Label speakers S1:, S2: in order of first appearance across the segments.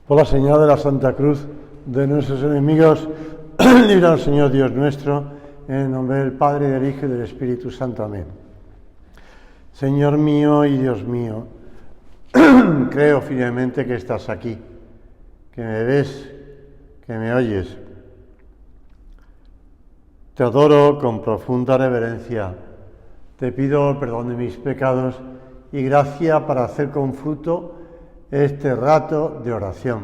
S1: Por la señal de la Santa Cruz de nuestros enemigos, líbranos, Señor Dios nuestro, en el nombre del Padre, del Hijo y del Espíritu Santo. Amén. Señor mío y Dios mío, creo firmemente que estás aquí, que me ves, que me oyes. Te adoro con profunda reverencia. Te pido perdón de mis pecados y gracia para hacer con fruto este rato de oración.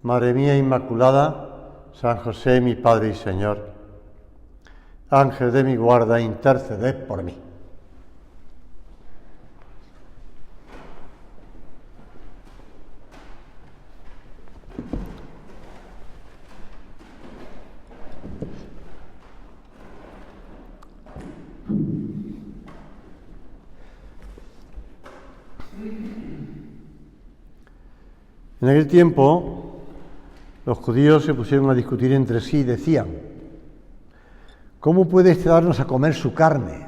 S1: Madre mía Inmaculada, San José, mi Padre y Señor, Ángel de mi guarda, interceded por mí. En aquel tiempo, los judíos se pusieron a discutir entre sí y decían: ¿cómo puede este darnos a comer su carne?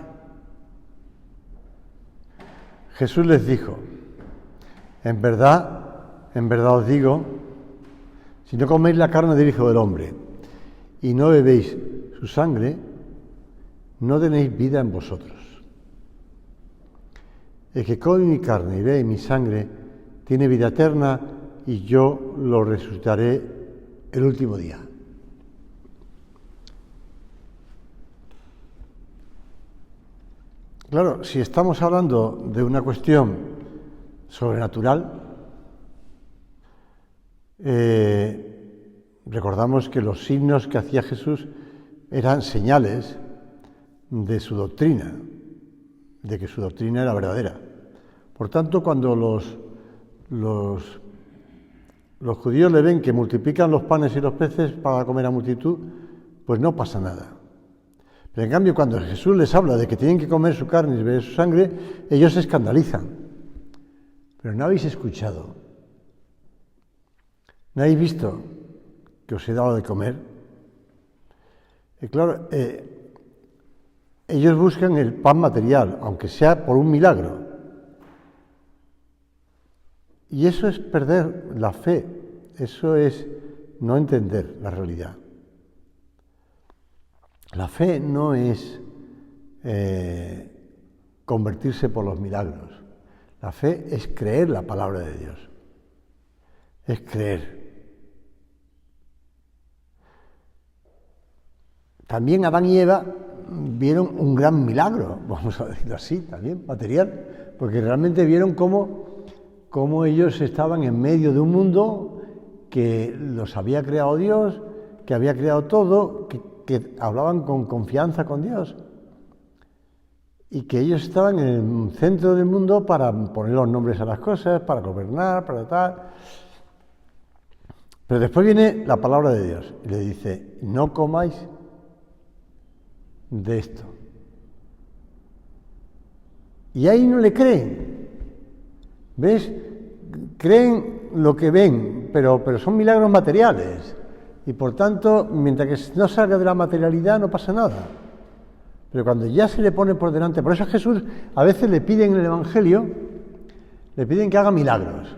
S1: Jesús les dijo: en verdad os digo, si no coméis la carne del Hijo del Hombre y no bebéis su sangre, no tenéis vida en vosotros. El que come mi carne y bebe mi sangre tiene vida eterna, y yo lo resucitaré el último día. Claro, si estamos hablando de una cuestión sobrenatural, recordamos que los signos que hacía Jesús eran señales de su doctrina, de que su doctrina era verdadera. Por tanto, cuando los judíos le ven que multiplican los panes y los peces para comer a multitud, pues no pasa nada. Pero en cambio, cuando Jesús les habla de que tienen que comer su carne y beber su sangre, ellos se escandalizan. Pero no habéis escuchado, no habéis visto que os he dado de comer. Y claro, ellos buscan el pan material, aunque sea por un milagro. Y eso es perder la fe, eso es no entender la realidad. La fe no es convertirse por los milagros. La fe es creer la palabra de Dios. Es creer. También Adán y Eva vieron un gran milagro, vamos a decirlo así, también material, porque realmente vieron cómo ellos estaban en medio de un mundo que los había creado Dios, que había creado todo, que hablaban con confianza con Dios, y que ellos estaban en el centro del mundo para poner los nombres a las cosas, para gobernar, para tal. Pero después viene la palabra de Dios y le dice: no comáis de esto. Y ahí no le creen. ¿Ves? Creen lo que ven, pero son milagros materiales. Y por tanto, mientras que no salga de la materialidad, no pasa nada. Pero cuando ya se le pone por delante, por eso a Jesús a veces le piden en el Evangelio, le piden que haga milagros.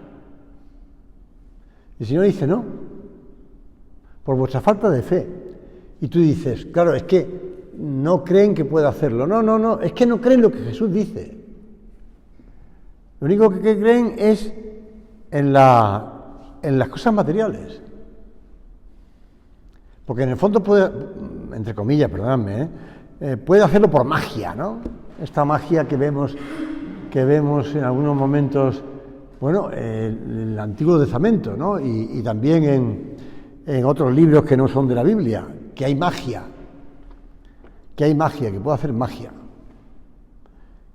S1: Y el Señor dice: no, por vuestra falta de fe. Y tú dices: claro, es que no creen que pueda hacerlo. No, es que no creen lo que Jesús dice. Lo único que creen es en las cosas materiales. Porque en el fondo puede, entre comillas, perdóname, puede hacerlo por magia, ¿no? Esta magia que vemos en algunos momentos, bueno, en el Antiguo Testamento, ¿no? Y también en otros libros que no son de la Biblia, que hay magia, que puede hacer magia.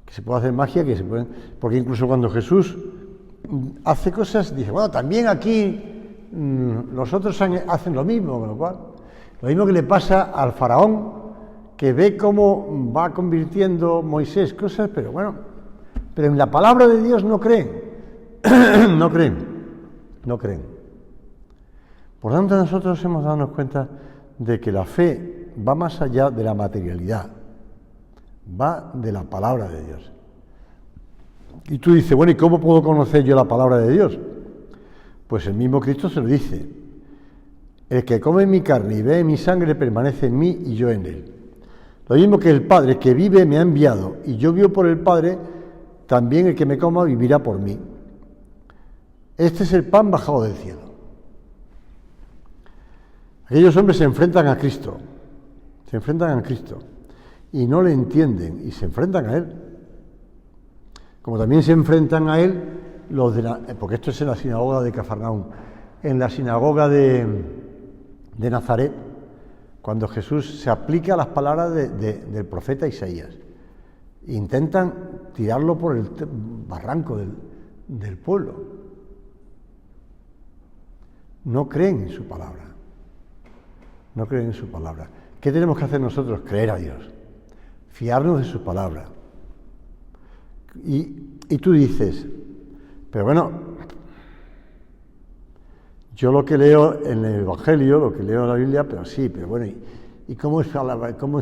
S1: Que se puede hacer magia, porque incluso cuando Jesús hace cosas, dice: bueno, también aquí los otros hacen lo mismo, con lo cual, lo mismo que le pasa al faraón, que ve cómo va convirtiendo Moisés cosas, pero en la palabra de Dios no creen, no creen. Por tanto, nosotros hemos dado cuenta de que la fe va más allá de la materialidad, va de la palabra de Dios. Y tú dices: bueno, ¿y cómo puedo conocer yo la palabra de Dios? Pues el mismo Cristo se lo dice: el que come mi carne y bebe mi sangre permanece en mí y yo en él. Lo mismo que el Padre que vive me ha enviado, y yo vivo por el Padre, también el que me coma vivirá por mí. Este es el pan bajado del cielo. Aquellos hombres se enfrentan a Cristo, y no le entienden, y se enfrentan a Él. Como también se enfrentan a Él los porque esto es en la sinagoga de Cafarnaúm, en la sinagoga de Nazaret, cuando Jesús se aplica las palabras del profeta Isaías. Intentan tirarlo por el barranco del pueblo. No creen en su palabra. No creen en su palabra. ¿Qué tenemos que hacer nosotros? Creer a Dios. Fiarnos de su palabra. Y tú dices, pero bueno, yo lo que leo en el Evangelio, lo que leo en la Biblia, pero sí, pero bueno, ¿y cómo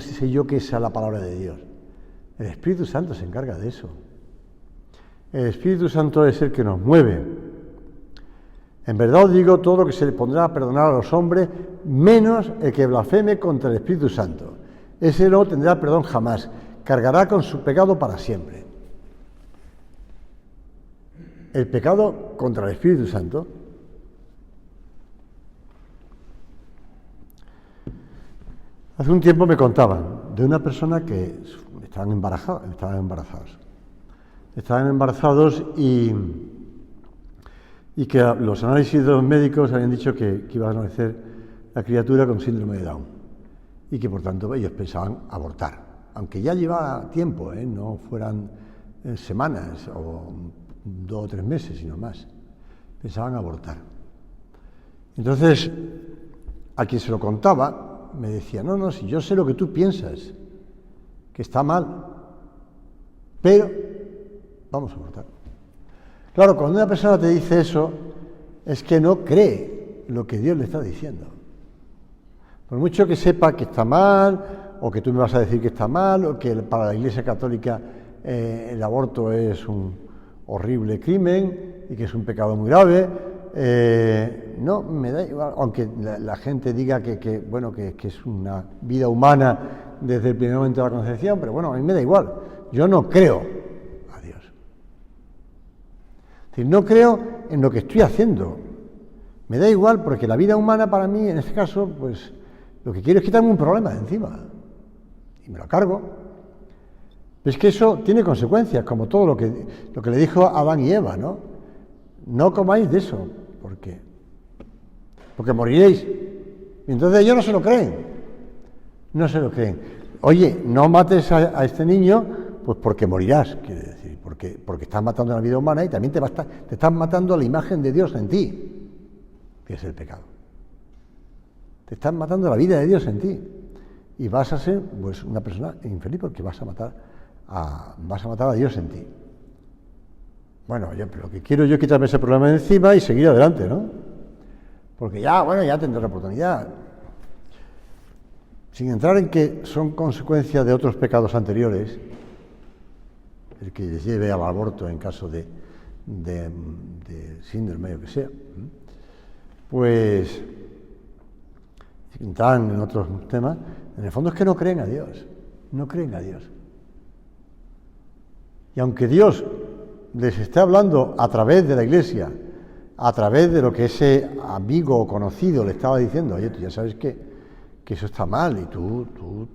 S1: sé yo que esa es la palabra de Dios? El Espíritu Santo se encarga de eso. El Espíritu Santo es el que nos mueve. En verdad os digo, todo lo que se le pondrá a perdonar a los hombres, menos el que blasfeme contra el Espíritu Santo. Ese no tendrá perdón jamás, cargará con su pecado para siempre. El pecado contra el Espíritu Santo. Hace un tiempo me contaban de una persona que estaban embarazados y que los análisis de los médicos habían dicho que iba a nacer la criatura con síndrome de Down y que por tanto ellos pensaban abortar, aunque ya llevaba tiempo, no fueran semanas o 2 o 3 meses, sino más. Pensaban abortar. Entonces, a quien se lo contaba, me decía, no, si yo sé lo que tú piensas, que está mal, pero vamos a abortar. Claro, cuando una persona te dice eso, es que no cree lo que Dios le está diciendo. Por mucho que sepa que está mal, o que tú me vas a decir que está mal, o que para la Iglesia Católica el aborto es un horrible crimen y que es un pecado muy grave, no, me da igual, aunque la gente diga que es una vida humana desde el primer momento de la concepción, pero bueno, a mí me da igual, yo no creo a Dios. Es decir, no creo en lo que estoy haciendo, me da igual porque la vida humana para mí, en este caso, pues lo que quiero es quitarme un problema de encima y me lo cargo. Es que eso tiene consecuencias, como todo lo que le dijo a Adán y Eva, ¿no? No comáis de eso, ¿por qué? Porque moriréis. Y entonces ellos no se lo creen. Oye, no mates a este niño, pues porque morirás, quiere decir, porque estás matando la vida humana y también te estás matando la imagen de Dios en ti, que es el pecado. Te estás matando la vida de Dios en ti y vas a ser pues una persona infeliz porque vas a matar a Dios en ti. Bueno, pero lo que quiero yo es quitarme ese problema de encima y seguir adelante, ¿no? Porque ya tendré la oportunidad. Sin entrar en que son consecuencias de otros pecados anteriores, el que les lleve al aborto en caso de síndrome o que sea, pues entran en otros temas, en el fondo es que no creen a Dios. Y aunque Dios les está hablando a través de la Iglesia, a través de lo que ese amigo o conocido le estaba diciendo, oye, tú ya sabes que eso está mal y tú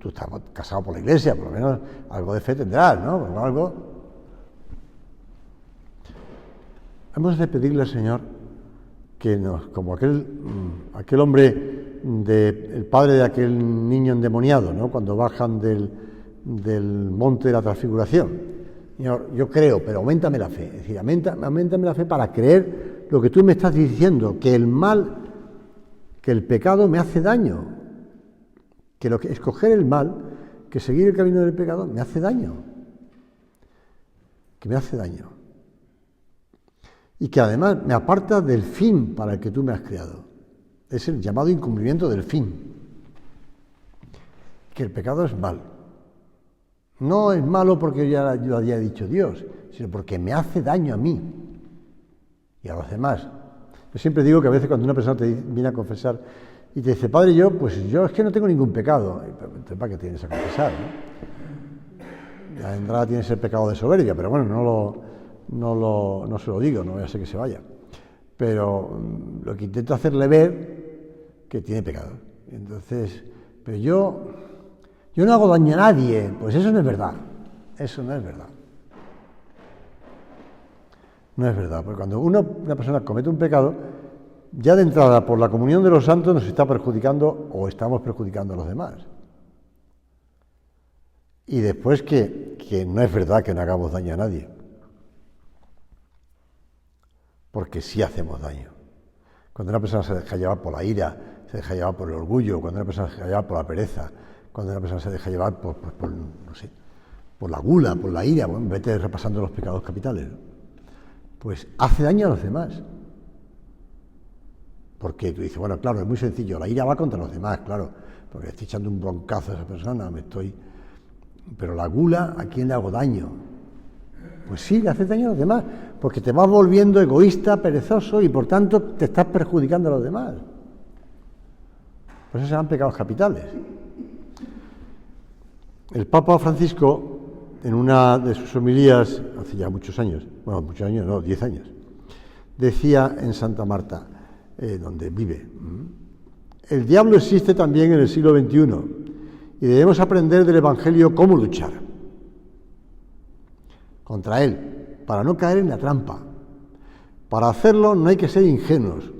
S1: estás casado por la Iglesia, por lo menos algo de fe tendrás, ¿no? Por algo. Hemos de pedirle al Señor que como aquel hombre, el padre de aquel niño endemoniado, ¿no? Cuando bajan del monte de la transfiguración. Señor, yo creo, pero auméntame la fe. Es decir, auméntame la fe para creer lo que tú me estás diciendo, que el pecado me hace daño, que escoger el mal, que seguir el camino del pecado me hace daño, y que además me aparta del fin para el que tú me has creado. Es el llamado incumplimiento del fin, que el pecado es mal. No es malo porque ya lo haya dicho Dios, sino porque me hace daño a mí y a los demás. Yo siempre digo que a veces cuando una persona te viene a confesar y te dice, padre, yo es que no tengo ningún pecado. Entonces, ¿para qué tienes a confesar, no? Ya de entrada tienes el pecado de soberbia, pero bueno, no se lo digo, no voy a ser que se vaya. Pero lo que intento hacerle ver que tiene pecado. Entonces, pero yo no hago daño a nadie, pues eso no es verdad. Eso no es verdad. No es verdad, porque cuando una persona comete un pecado, ya de entrada, por la comunión de los santos, nos está perjudicando o estamos perjudicando a los demás. Y después que no es verdad que no hagamos daño a nadie, porque sí hacemos daño. Cuando una persona se deja llevar por la ira, se deja llevar por el orgullo, cuando una persona se deja llevar por la pereza, cuando una persona se deja llevar por la gula, por la ira, bueno, vete repasando los pecados capitales, ¿no? Pues hace daño a los demás. Porque tú dices, bueno, claro, es muy sencillo, la ira va contra los demás, claro, porque estoy echando un broncazo a esa persona, pero la gula, ¿a quién le hago daño? Pues sí, le haces daño a los demás, porque te vas volviendo egoísta, perezoso y por tanto te estás perjudicando a los demás. Por eso se llaman pecados capitales. El Papa Francisco, en una de sus homilías, hace ya muchos años, 10 años, decía en Santa Marta, donde vive, el diablo existe también en el siglo XXI y debemos aprender del Evangelio cómo luchar contra él, para no caer en la trampa. Para hacerlo no hay que ser ingenuos,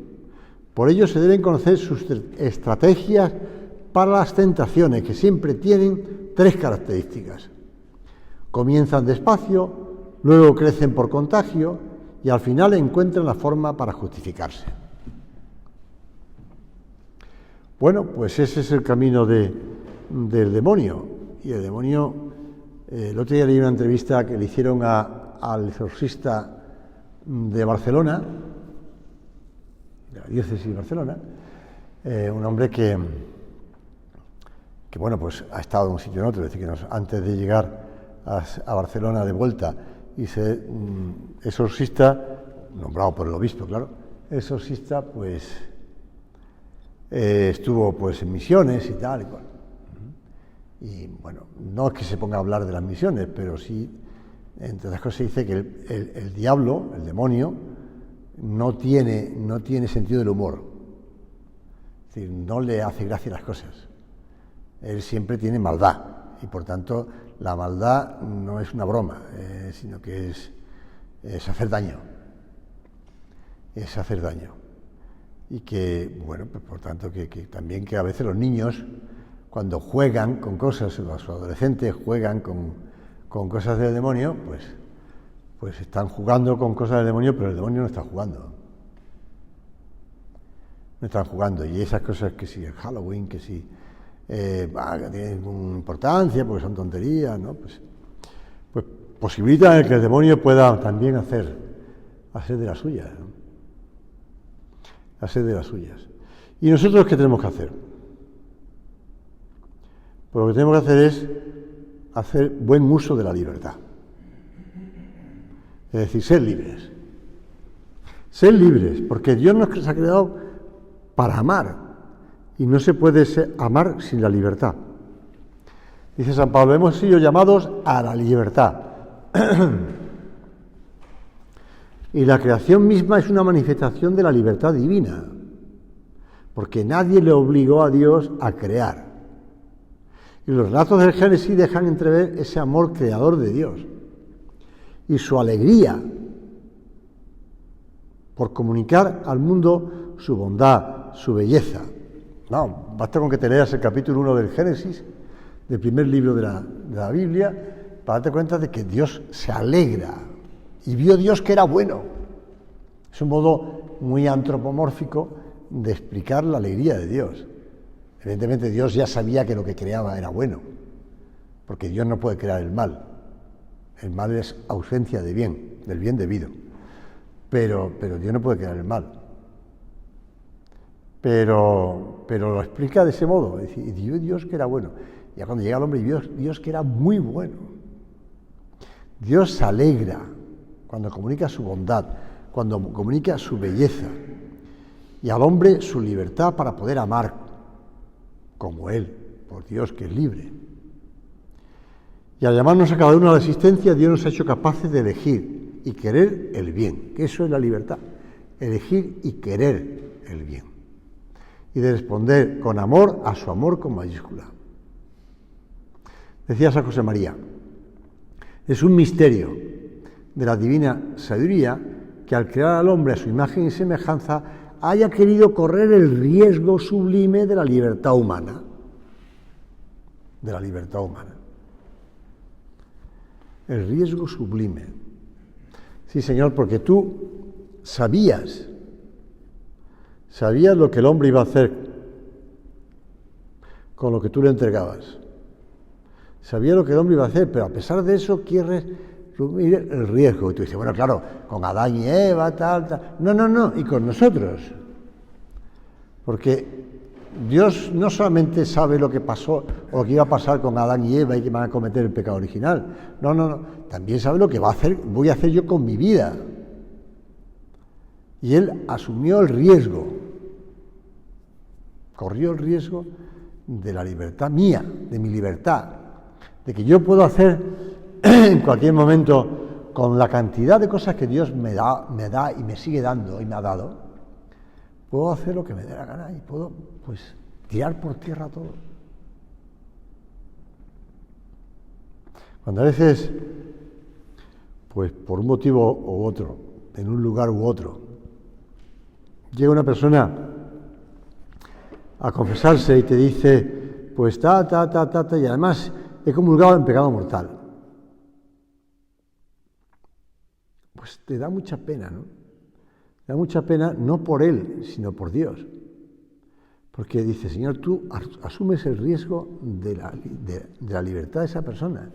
S1: por ello se deben conocer sus estrategias para las tentaciones, que siempre tienen 3 características. Comienzan despacio, luego crecen por contagio y al final encuentran la forma para justificarse. Bueno, pues ese es el camino del demonio. Y el demonio, el otro día leí una entrevista que le hicieron al exorcista de Barcelona, de la diócesis de Barcelona, un hombre que bueno, pues ha estado de un sitio en otro, es decir, que antes de llegar a Barcelona de vuelta y ser exorcista, nombrado por el obispo, claro, exorcista, pues estuvo pues en misiones y tal y cual. Y bueno, no es que se ponga a hablar de las misiones, pero sí, entre otras cosas, se dice que el diablo, el demonio, no tiene sentido del humor. Es decir, no le hace gracia las cosas. Él siempre tiene maldad y por tanto la maldad no es una broma, sino que es hacer daño. Es hacer daño. Y que, bueno, pues por tanto que también que a veces los niños, cuando juegan con cosas, los adolescentes juegan con cosas del demonio, pues están jugando con cosas del demonio, pero el demonio no está jugando. No están jugando. Y esas cosas que si el Halloween, que si que tienen importancia porque son tonterías, ¿no? Pues posibilitan el que el demonio pueda también hacer de las suyas, ¿no? Hacer de las suyas. ¿Y nosotros qué tenemos que hacer? Pues lo que tenemos que hacer es hacer buen uso de la libertad. Es decir, ser libres. Ser libres, porque Dios nos ha creado para amar. Y no se puede amar sin la libertad. Dice San Pablo, hemos sido llamados a la libertad. Y la creación misma es una manifestación de la libertad divina, porque nadie le obligó a Dios a crear. Y los relatos del Génesis dejan entrever ese amor creador de Dios y su alegría por comunicar al mundo su bondad, su belleza. No, basta con que te leas el capítulo 1 del Génesis, del primer libro de la Biblia, para darte cuenta de que Dios se alegra y vio Dios que era bueno. Es un modo muy antropomórfico de explicar la alegría de Dios. Evidentemente Dios ya sabía que lo que creaba era bueno, porque Dios no puede crear el mal. El mal es ausencia de bien, del bien debido. Pero Dios no puede crear el mal. Pero lo explica de ese modo, es decir, y vio Dios que era bueno. Ya cuando llega el hombre y vio Dios que era muy bueno. Dios se alegra cuando comunica su bondad, cuando comunica su belleza. y al hombre su libertad para poder amar como Él, por Dios que es libre. Y al llamarnos a cada uno a la existencia, Dios nos ha hecho capaces de elegir y querer el bien, que eso es la libertad, elegir y querer el bien, y de responder con amor a su amor con mayúscula. Decía San José María, es un misterio de la divina sabiduría que al crear al hombre a su imagen y semejanza haya querido correr el riesgo sublime de la libertad humana. De la libertad humana. El riesgo sublime. Sí, Señor, porque tú sabías lo que el hombre iba a hacer con lo que tú le entregabas. Sabía lo que el hombre iba a hacer, pero a pesar de eso quieres asumir el riesgo. Y tú dices, bueno, claro, con Adán y Eva, tal. No, y con nosotros. Porque Dios no solamente sabe lo que pasó o lo que iba a pasar con Adán y Eva y que van a cometer el pecado original. No. También sabe lo que voy a hacer yo con mi vida. Y Él asumió el riesgo. Corrió el riesgo de la libertad mía, de mi libertad. De que yo puedo hacer en cualquier momento con la cantidad de cosas que Dios me da y me sigue dando y me ha dado. Puedo hacer lo que me dé la gana y puedo, tirar por tierra todo. Cuando a veces, por un motivo u otro, en un lugar u otro, llega una persona a confesarse y te dice, y además he comulgado en pecado mortal. Pues te da mucha pena, ¿no? Da mucha pena no por él, sino por Dios. Porque dice, Señor, tú asumes el riesgo de la libertad de esa persona,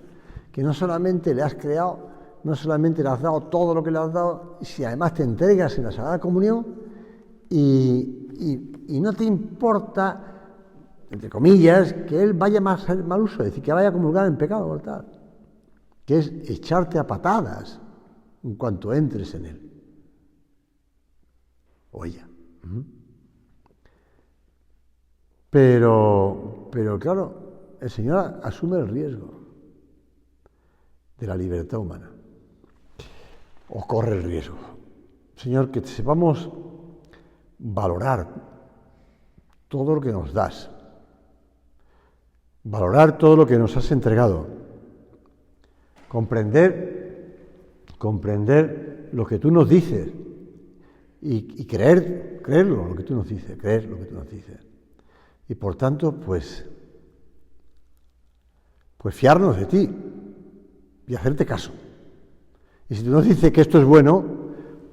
S1: que no solamente le has creado, no solamente le has dado todo lo que le has dado, si además te entregas en la Sagrada Comunión y no te importa, entre comillas, que él vaya a hacer mal uso, es decir, que vaya a comulgar en pecado mortal, que es echarte a patadas en cuanto entres en él. O ella. Pero claro, el Señor asume el riesgo de la libertad humana. O corre el riesgo. Señor, que sepamos valorar todo lo que nos das. Valorar todo lo que nos has entregado. Comprender lo que tú nos dices. Y creerlo, lo que tú nos dices, creer lo que tú nos dices. Y por tanto, pues fiarnos de ti y hacerte caso. Y si tú nos dices que esto es bueno,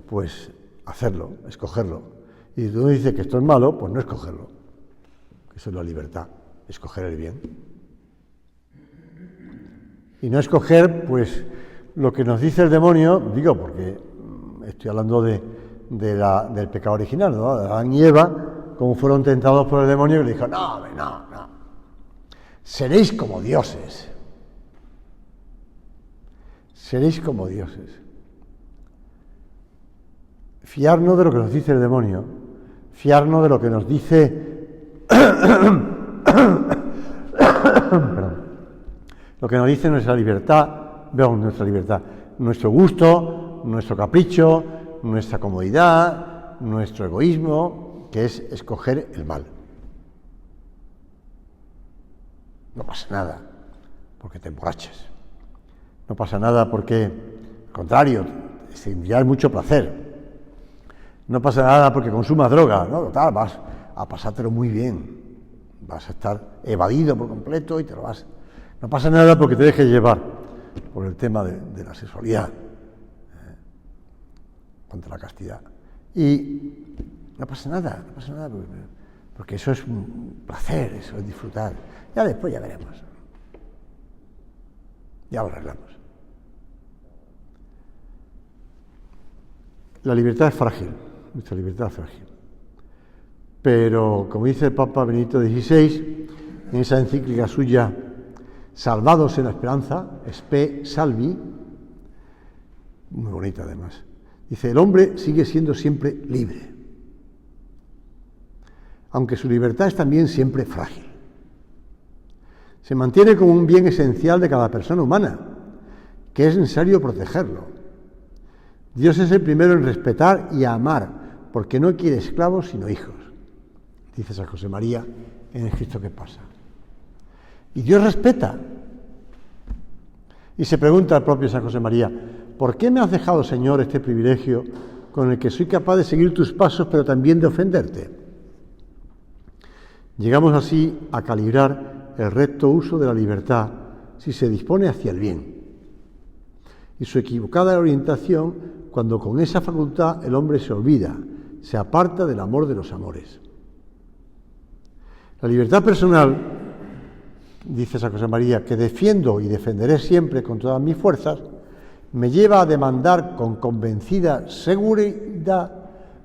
S1: pues hacerlo, escogerlo. Y si tú nos dices que esto es malo, pues no escogerlo. Eso es la libertad, escoger el bien. Y no escoger, pues, lo que nos dice el demonio, digo, porque estoy hablando del pecado original, ¿no? Adán y Eva, como fueron tentados por el demonio, que le dijo, no, seréis como dioses. Seréis como dioses. Fiarnos de lo que nos dice el demonio, fiarnos de lo que nos dice lo que nos dice nuestra libertad, nuestro gusto, nuestro capricho, nuestra comodidad, nuestro egoísmo, que es escoger el mal. No pasa nada porque te emborraches. No pasa nada porque, al contrario, sentirás mucho placer. No pasa nada porque consumas droga, ¿no? Total, vas a pasártelo muy bien. Vas a estar evadido por completo y te lo vas. No pasa nada porque te dejes llevar por el tema de la sexualidad. Contra la castidad. Y no pasa nada porque eso es un placer, eso es disfrutar. Ya después ya veremos. Ya lo arreglamos. La libertad es frágil, nuestra libertad es frágil. Pero, como dice el Papa Benedicto XVI, en esa encíclica suya, Salvados en la Esperanza, Spe Salvi, muy bonita además, dice, el hombre sigue siendo siempre libre. aunque su libertad es también siempre frágil. Se mantiene como un bien esencial de cada persona humana, que es necesario protegerlo. Dios es el primero en respetar y amar, porque no quiere esclavos sino hijos, dice San José María en el Cristo que pasa. Y Dios respeta. Y se pregunta al propio San José María, ¿por qué me has dejado, Señor, este privilegio con el que soy capaz de seguir tus pasos, pero también de ofenderte? Llegamos así a calibrar el recto uso de la libertad si se dispone hacia el bien, y su equivocada orientación cuando con esa facultad el hombre se olvida, se aparta del amor de los amores. La libertad personal, dice San José María, que defiendo y defenderé siempre con todas mis fuerzas, me lleva a demandar con convencida seguridad,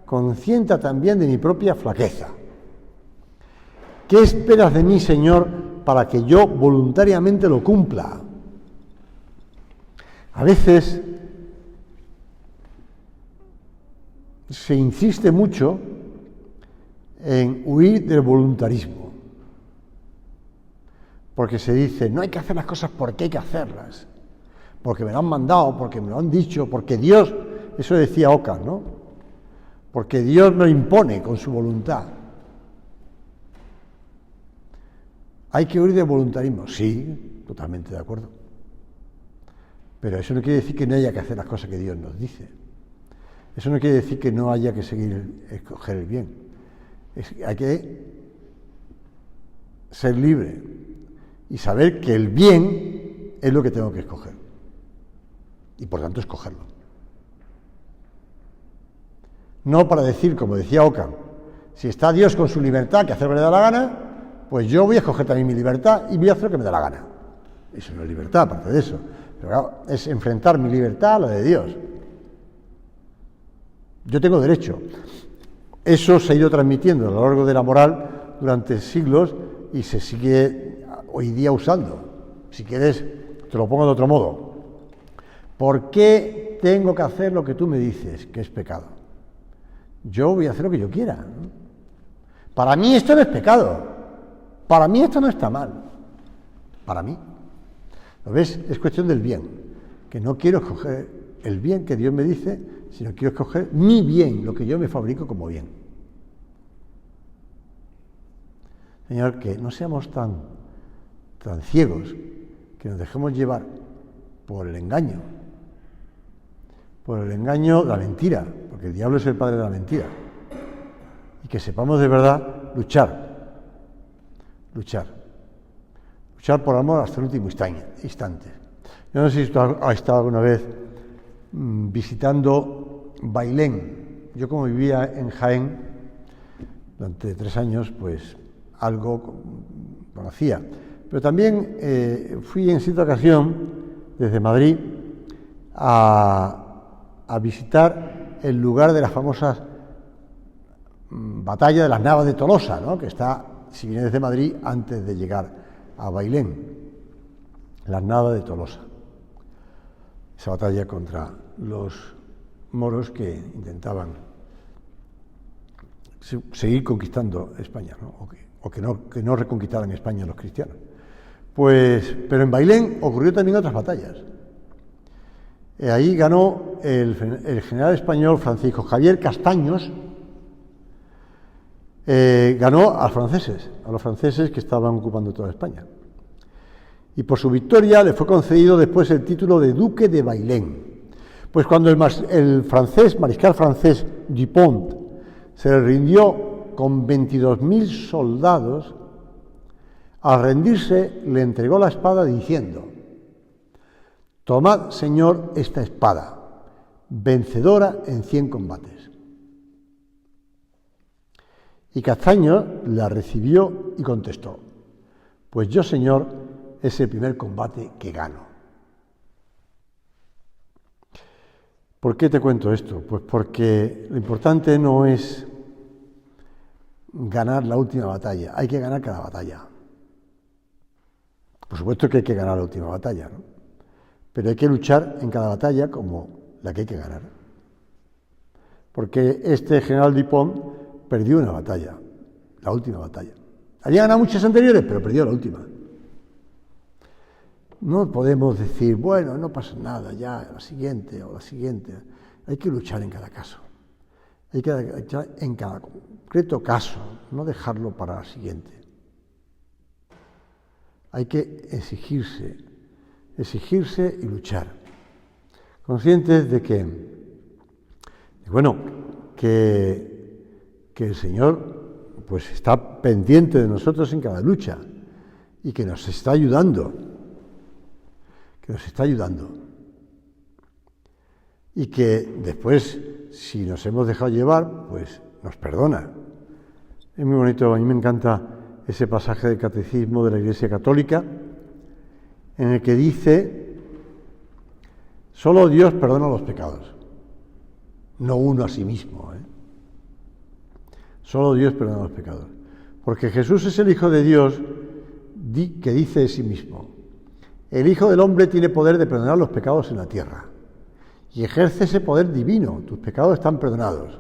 S1: consciente también de mi propia flaqueza. ¿Qué esperas de mí, Señor, para que yo voluntariamente lo cumpla? A veces se insiste mucho en huir del voluntarismo, porque se dice, no hay que hacer las cosas porque hay que hacerlas, porque me lo han mandado, porque me lo han dicho, porque Dios, eso decía Ockham, ¿no? Porque Dios me lo impone con su voluntad. ¿Hay que huir del voluntarismo? Sí, totalmente de acuerdo. Pero eso no quiere decir que no haya que hacer las cosas que Dios nos dice. Eso no quiere decir que no haya que escoger el bien. Hay que ser libre y saber que el bien es lo que tengo que escoger. Y por tanto escogerlo. No para decir, como decía Ockham, si está Dios con su libertad, que hacer lo que le da la gana, pues yo voy a escoger también mi libertad y voy a hacer lo que me da la gana. Eso no es libertad, aparte de eso. Pero claro, es enfrentar mi libertad a la de Dios. Yo tengo derecho. Eso se ha ido transmitiendo a lo largo de la moral durante siglos y se sigue hoy día usando. Si quieres, te lo pongo de otro modo. ¿Por qué tengo que hacer lo que tú me dices, que es pecado? Yo voy a hacer lo que yo quiera, ¿no? Para mí esto no es pecado. Para mí esto no está mal. Para mí. ¿Lo ves? Es cuestión del bien. Que no quiero escoger el bien que Dios me dice, sino quiero escoger mi bien, lo que yo me fabrico como bien. Señor, que no seamos tan ciegos, que nos dejemos llevar por el engaño, la mentira, porque el diablo es el padre de la mentira, y que sepamos de verdad luchar por amor hasta el último instante. Yo no sé si tú has estado alguna vez visitando Bailén. Yo, como vivía en Jaén durante 3 años, pues algo conocía. Pero también fui en cierta ocasión desde Madrid a visitar el lugar de las famosas batalla de las Navas de Tolosa, ¿no? Que está, si vienes desde Madrid, antes de llegar a Bailén, las Navas de Tolosa. Esa batalla contra los moros que intentaban seguir conquistando España, ¿no? O que no reconquistaran España los cristianos. Pues, pero en Bailén ocurrió también otras batallas. Ahí ganó el general español Francisco Javier Castaños, ganó a los franceses que estaban ocupando toda España. Y por su victoria le fue concedido después el título de Duque de Bailén. Pues cuando el mariscal francés Dupont se le rindió con 22.000 soldados, al rendirse le entregó la espada diciendo: «Tomad, señor, esta espada, vencedora en 100 combates». Y Castaños la recibió y contestó: «Pues yo, señor, es el primer combate que gano». ¿Por qué te cuento esto? Pues porque lo importante no es ganar la última batalla, hay que ganar cada batalla. Por supuesto que hay que ganar la última batalla, ¿no? Pero hay que luchar en cada batalla como la que hay que ganar. Porque este general Dupont perdió una batalla, la última batalla. Había ganado muchas anteriores, pero perdió la última. No podemos decir, bueno, no pasa nada, ya, la siguiente o la siguiente. Hay que luchar en cada caso. Hay que luchar en cada concreto caso, no dejarlo para la siguiente. Hay que exigirse y luchar. Conscientes de que el Señor pues está pendiente de nosotros en cada lucha y que nos está ayudando. Y que después, si nos hemos dejado llevar, pues nos perdona. Es muy bonito, a mí me encanta ese pasaje del Catecismo de la Iglesia Católica, en el que dice, solo Dios perdona los pecados, no uno a sí mismo, Solo Dios perdona los pecados. Porque Jesús es el Hijo de Dios que dice de sí mismo, el Hijo del Hombre tiene poder de perdonar los pecados en la tierra y ejerce ese poder divino, tus pecados están perdonados.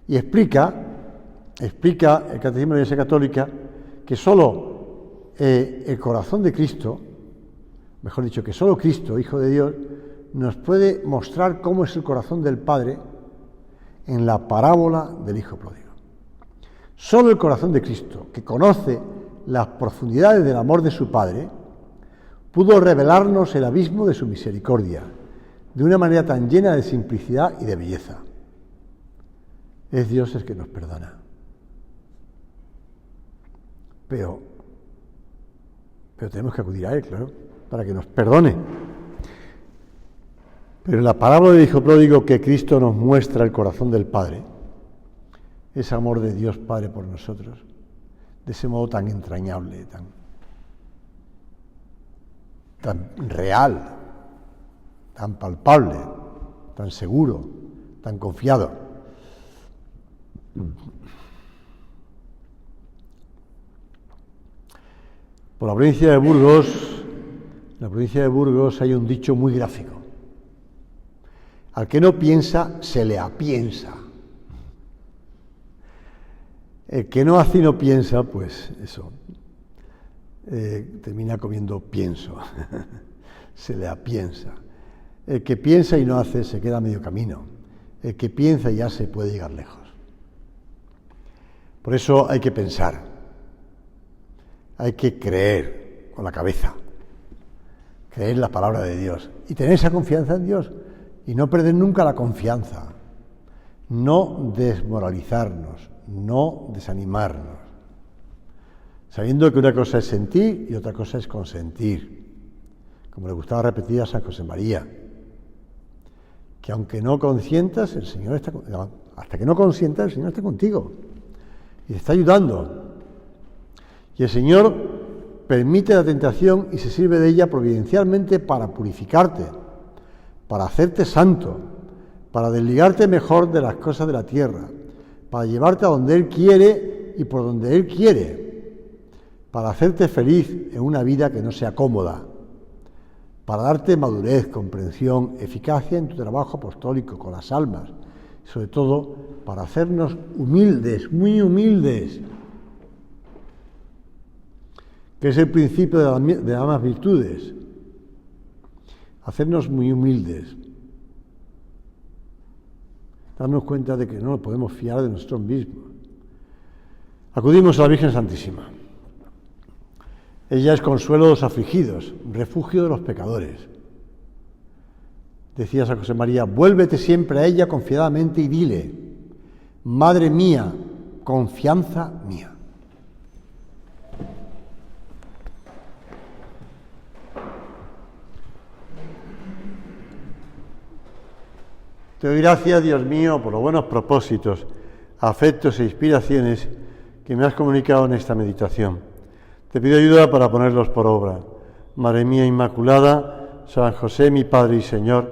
S1: Y explica el Catecismo de la Iglesia Católica que solo el corazón de Cristo, mejor dicho, que solo Cristo, Hijo de Dios, nos puede mostrar cómo es el corazón del Padre en la parábola del Hijo pródigo. Solo el corazón de Cristo, que conoce las profundidades del amor de su Padre, pudo revelarnos el abismo de su misericordia, de una manera tan llena de simplicidad y de belleza. Es Dios el que nos perdona. Pero tenemos que acudir a Él, claro, para que nos perdone. Pero en la parábola del Hijo pródigo que Cristo nos muestra el corazón del Padre, ese amor de Dios Padre por nosotros, de ese modo tan entrañable, tan real, tan palpable, tan seguro, tan confiado. Por la provincia de Burgos hay un dicho muy gráfico. Al que no piensa, se le apiensa. El que no hace y no piensa, pues eso, termina comiendo pienso, se le apiensa. El que piensa y no hace se queda a medio camino. El que piensa ya se puede llegar lejos. Por eso hay que pensar, hay que creer con la cabeza, creer en la palabra de Dios y tener esa confianza en Dios y no perder nunca la confianza, no desmoralizarnos, no desanimarnos, sabiendo que una cosa es sentir y otra cosa es consentir, como le gustaba repetir a San José María, que aunque no consientas, el Señor está hasta que no consientas, el Señor está contigo y te está ayudando. Y el Señor permite la tentación y se sirve de ella providencialmente para purificarte, para hacerte santo, para desligarte mejor de las cosas de la tierra, para llevarte a donde Él quiere y por donde Él quiere, para hacerte feliz en una vida que no sea cómoda, para darte madurez, comprensión, eficacia en tu trabajo apostólico con las almas, y sobre todo para hacernos humildes, muy humildes, que es el principio de ambas virtudes, hacernos muy humildes, darnos cuenta de que no nos podemos fiar de nosotros mismos. Acudimos a la Virgen Santísima. Ella es consuelo de los afligidos, refugio de los pecadores. Decía San José María, vuélvete siempre a ella confiadamente y dile, Madre mía, confianza mía. Te doy gracias, Dios mío, por los buenos propósitos, afectos e inspiraciones que me has comunicado en esta meditación. Te pido ayuda para ponerlos por obra. Madre mía Inmaculada, San José, mi Padre y Señor,